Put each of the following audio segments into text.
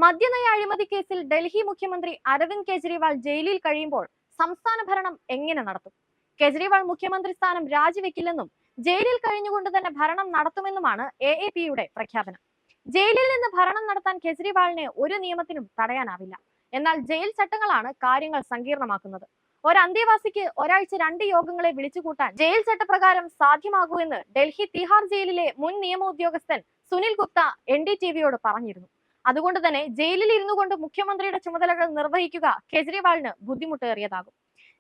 മദ്യനയ അഴിമതി കേസിൽ ഡൽഹി മുഖ്യമന്ത്രി അരവിന്ദ് കെജ്രിവാൾ ജയിലിൽ കഴിയുമ്പോൾ സംസ്ഥാന ഭരണം എങ്ങനെ നടത്തും? കെജ്രിവാൾ മുഖ്യമന്ത്രി സ്ഥാനം രാജിവെക്കില്ലെന്നും ജയിലിൽ കഴിഞ്ഞുകൊണ്ട് തന്നെ ഭരണം നടത്തുമെന്നുമാണ് AAPയുടെ പ്രഖ്യാപനം. ജയിലിൽ നിന്ന് ഭരണം നടത്താൻ കെജ്രിവാളിനെ ഒരു നിയമത്തിനും തടയാനാവില്ല. എന്നാൽ ജയിൽ ചട്ടങ്ങളാണ് കാര്യങ്ങൾ സങ്കീർണമാക്കുന്നത്. ഒരു അന്തേവാസിക്ക് ഒരാഴ്ച 2 യോഗങ്ങളെ വിളിച്ചുകൂട്ടാൻ ജയിൽ ചട്ടപ്രകാരം സാധ്യമാകൂ എന്ന് ഡൽഹി തിഹാർ ജയിലിലെ മുൻ നിയമോദ്യോഗസ്ഥൻ സുനിൽ ഗുപ്ത NDTVയോട് പറഞ്ഞിരുന്നു. അതുകൊണ്ട് തന്നെ ജയിലിൽ ഇരുന്നു കൊണ്ട് മുഖ്യമന്ത്രിയുടെ ചുമതലകൾ നിർവഹിക്കുക കെജ്രിവാളിന് ബുദ്ധിമുട്ടേറിയതാകും.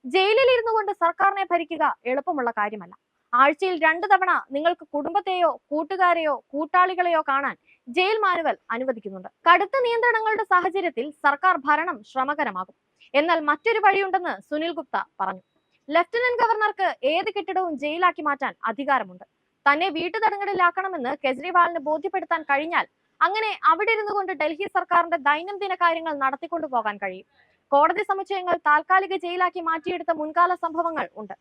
ജയിലിൽ ഇരുന്നു കൊണ്ട് സർക്കാരിനെ ഭരിക്കുക എളുപ്പമുള്ള കാര്യമല്ല. ആഴ്ചയിൽ 2 തവണ നിങ്ങൾക്ക് കുടുംബത്തെയോ കൂട്ടുകാരെയോ കൂട്ടാളികളെയോ കാണാൻ ജയിൽ മാനുവൽ അനുവദിക്കുന്നുണ്ട്. കടുത്ത നിയന്ത്രണങ്ങളുടെ സാഹചര്യത്തിൽ സർക്കാർ ഭരണം ശ്രമകരമാകും. എന്നാൽ മറ്റൊരു വഴിയുണ്ടെന്ന് സുനിൽ ഗുപ്ത പറഞ്ഞു. ലഫ്റ്റനന്റ് ഗവർണർക്ക് ഏത് കെട്ടിടവും ജയിലാക്കി മാറ്റാൻ അധികാരമുണ്ട്. തന്നെ വീട്ടുതടങ്കലിലാക്കണമെന്ന് കെജ്രിവാളിന് ബോധ്യപ്പെടുത്താൻ കഴിഞ്ഞാൽ അങ്ങനെ അവിടെ ഇരുന്നു കൊണ്ട് ഡൽഹി സർക്കാരിന്റെ ദൈനംദിന കാര്യങ്ങൾ നടത്തിക്കൊണ്ടു പോകാൻ കഴിയും. കോടതി സമുച്ചയങ്ങൾ താൽക്കാലിക ജയിലാക്കി മാറ്റിയെടുത്ത മുൻകാല സംഭവങ്ങൾ ഉണ്ട്.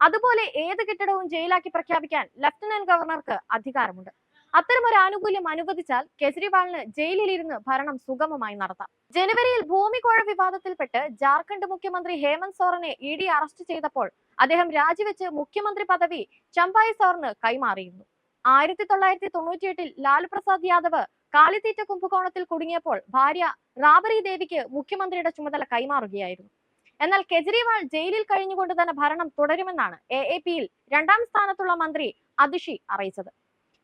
അതുപോലെ ഏത് കെട്ടിടവും ജയിലാക്കി പ്രഖ്യാപിക്കാൻ ലഫ്റ്റനന്റ് ഗവർണർക്ക് അധികാരമുണ്ട്. അത്തരമൊരു ആനുകൂല്യം അനുവദിച്ചാൽ കെജ്രിവാളിന് ജയിലിലിരുന്ന് ഭരണം സുഗമമായി നടത്താം. ജനുവരിയിൽ ഭൂമിക്കോഴ വിവാദത്തിൽപ്പെട്ട് ജാർഖണ്ഡ് മുഖ്യമന്ത്രി ഹേമന്ത് സോറനെ ED അറസ്റ്റ് ചെയ്തപ്പോൾ അദ്ദേഹം രാജിവെച്ച് മുഖ്യമന്ത്രി പദവി ചമ്പായി സോറിന് കൈമാറിയിരുന്നു. 1998 ലാലു പ്രസാദ് യാദവ് കാലിത്തീറ്റ കുംഭകോണത്തിൽ കുടുങ്ങിയപ്പോൾ ഭാര്യ റാബറി ദേവിക്ക് മുഖ്യമന്ത്രിയുടെ ചുമതല കൈമാറുകയായിരുന്നു. എന്നാൽ കെജ്രിവാൾ ജയിലിൽ കഴിഞ്ഞുകൊണ്ട് തന്നെ ഭരണം തുടരുമെന്നാണ് AAPയിൽ 2ാം സ്ഥാനത്തുള്ള മന്ത്രി അതിഷി അറിയിച്ചത്.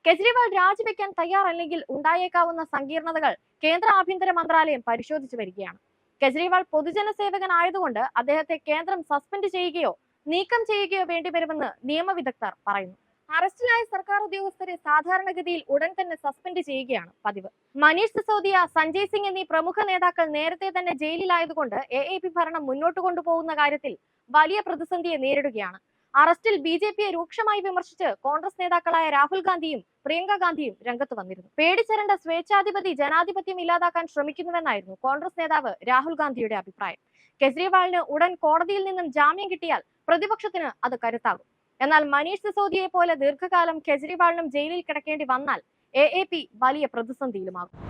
കെജ്രിവാൾ രാജിവെക്കാൻ തയ്യാറല്ലെങ്കിൽ ഉണ്ടായേക്കാവുന്ന സങ്കീർണതകൾ കേന്ദ്ര ആഭ്യന്തര മന്ത്രാലയം പരിശോധിച്ചു വരികയാണ്. കെജ്രിവാൾ പൊതുജന സേവകനായതുകൊണ്ട് അദ്ദേഹത്തെ കേന്ദ്രം സസ്പെൻഡ് ചെയ്യുകയോ നീക്കം ചെയ്യുകയോ വേണ്ടിവരുമെന്ന് നിയമവിദഗ്ധർ പറയുന്നു. അറസ്റ്റിലായ സർക്കാർ ഉദ്യോഗസ്ഥരെ സാധാരണഗതിയിൽ ഉടൻ തന്നെ സസ്പെൻഡ് ചെയ്യുകയാണ് പതിവ്. മനീഷ് സിസോദിയ, സഞ്ജയ് സിംഗ് എന്നീ പ്രമുഖ നേതാക്കൾ നേരത്തെ തന്നെ ജയിലിലായതുകൊണ്ട് AAP ഭരണം മുന്നോട്ട് കൊണ്ടുപോകുന്ന കാര്യത്തിൽ വലിയ പ്രതിസന്ധിയെ നേരിടുകയാണ്. അറസ്റ്റിൽ BJPയെ രൂക്ഷമായി വിമർശിച്ച് കോൺഗ്രസ് നേതാക്കളായ രാഹുൽ ഗാന്ധിയും പ്രിയങ്ക ഗാന്ധിയും രംഗത്ത് വന്നിരുന്നു. പേടിച്ചരണ്ട സ്വേച്ഛാധിപതി ജനാധിപത്യം ഇല്ലാതാക്കാൻ ശ്രമിക്കുന്നുവെന്നായിരുന്നു കോൺഗ്രസ് നേതാവ് രാഹുൽ ഗാന്ധിയുടെ അഭിപ്രായം. കെജ്രിവാളിന് ഉടൻ കോടതിയിൽ നിന്നും ജാമ്യം കിട്ടിയാൽ പ്രതിപക്ഷത്തിന് അത് കരുത്താകും. എന്നാൽ മനീഷ് സിസോദിയെ പോലെ ദീർഘകാലം കെജ്രിവാളിനും ജയിലിൽ കിടക്കേണ്ടി വന്നാൽ AAP വലിയ പ്രതിസന്ധിയിലുമാകും.